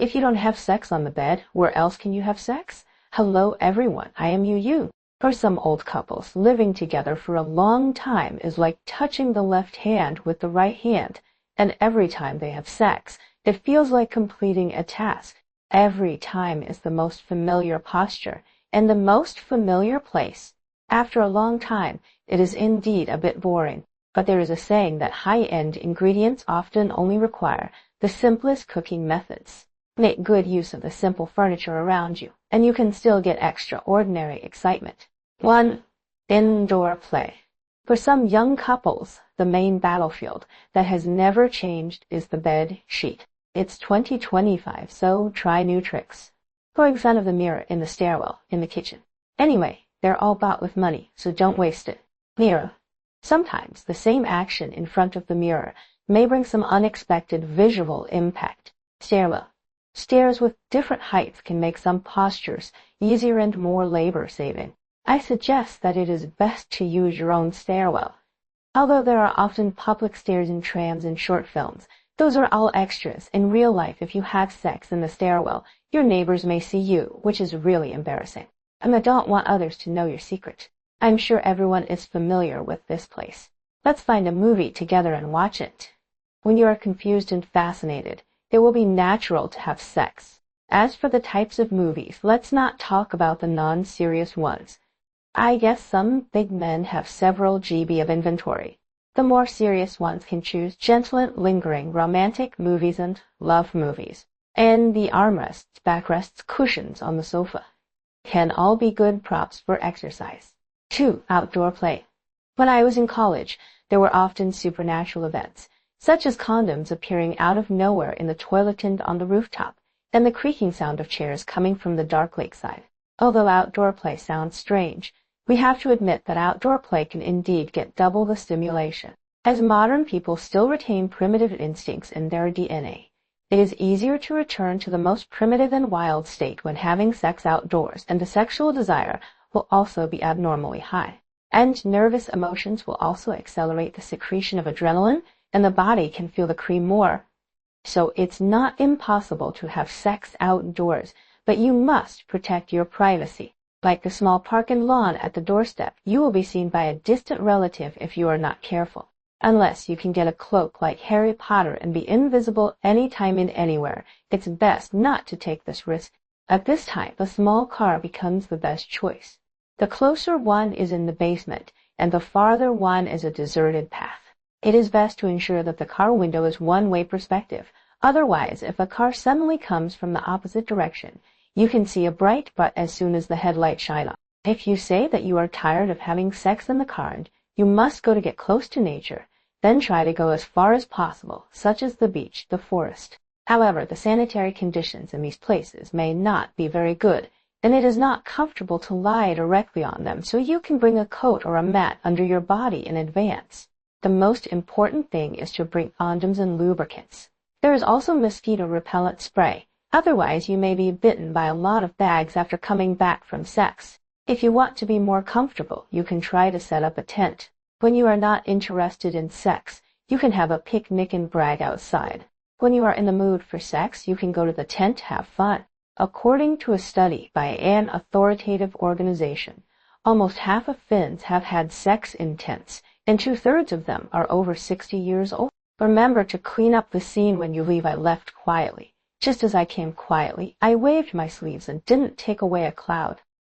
If you don't have sex on the bed, where else can you have sex? Hello everyone, I am Yu. For some old couples, living together for a long time is like touching the left hand with the right hand, and every time they have sex, it feels like completing a task. Every time is the most familiar posture, and the most familiar place. After a long time, it is indeed a bit boring, but there is a saying that high-end ingredients often only require the simplest cooking methods. Make good use of the simple furniture around you, and you can still get extraordinary excitement. 1. Indoor play. For some young couples, the main battlefield that has never changed is the bed sheet. It's 2025, so try new tricks. Go in front of the mirror in the stairwell, in the kitchen. Anyway, they're all bought with money, so don't waste it. Mirror. Sometimes the same action in front of the mirror may bring some unexpected visual impact. Stairwell. Stairs with different heights can make some postures easier and more labor-saving. I suggest that it is best to use your own stairwell. Although there are often public stairs in trams and short films, those are all extras. In real life, if you have sex in the stairwell, your neighbors may see you, which is really embarrassing. And I don't want others to know your secret. I'm sure everyone is familiar with this place. Let's find a movie together and watch it. When you are confused and fascinated, it will be natural to have sex. As for the types of movies, let's not talk about the non-serious ones. I guess some big men have several GB of inventory. The more serious ones can choose gentle and lingering romantic movies and love movies. And the armrests, backrests, cushions on the sofa can all be good props for exercise. 2. Outdoor play. When I was in college, there were often supernatural events, such as condoms appearing out of nowhere in the toilet and on the rooftop, and the creaking sound of chairs coming from the dark lakeside. Although outdoor play sounds strange, we have to admit that outdoor play can indeed get double the stimulation. As modern people still retain primitive instincts in their DNA, it is easier to return to the most primitive and wild state when having sex outdoors, and the sexual desire will also be abnormally high. And nervous emotions will also accelerate the secretion of adrenaline, and the body can feel the cream more. So it's not impossible to have sex outdoors, but you must protect your privacy. Like the small park and lawn at the doorstep, you will be seen by a distant relative if you are not careful. Unless you can get a cloak like Harry Potter and be invisible anytime and anywhere, it's best not to take this risk. At this time, a small car becomes the best choice. The closer one is in the basement, and the farther one is a deserted path. It is best to ensure that the car window is one-way perspective. Otherwise, if a car suddenly comes from the opposite direction, you can see a bright butt as soon as the headlights shine on. If you say that you are tired of having sex in the car and you must go to get close to nature, then try to go as far as possible, such as the beach, the forest. However, the sanitary conditions in these places may not be very good, and it is not comfortable to lie directly on them, so you can bring a coat or a mat under your body in advance. The most important thing is to bring condoms and lubricants. There is also mosquito repellent spray. Otherwise, you may be bitten by a lot of bags after coming back from sex. If you want to be more comfortable, you can try to set up a tent. When you are not interested in sex, you can have a picnic and brag outside. When you are in the mood for sex, you can go to the tent to have fun. According to a study by an authoritative organization, almost half of Finns have had sex in tents, and 2/3 of them are over 60 years old. Remember to clean up the scene when you leave. I left quietly. Just as I came quietly, I waved my sleeves and didn't take away a cloud.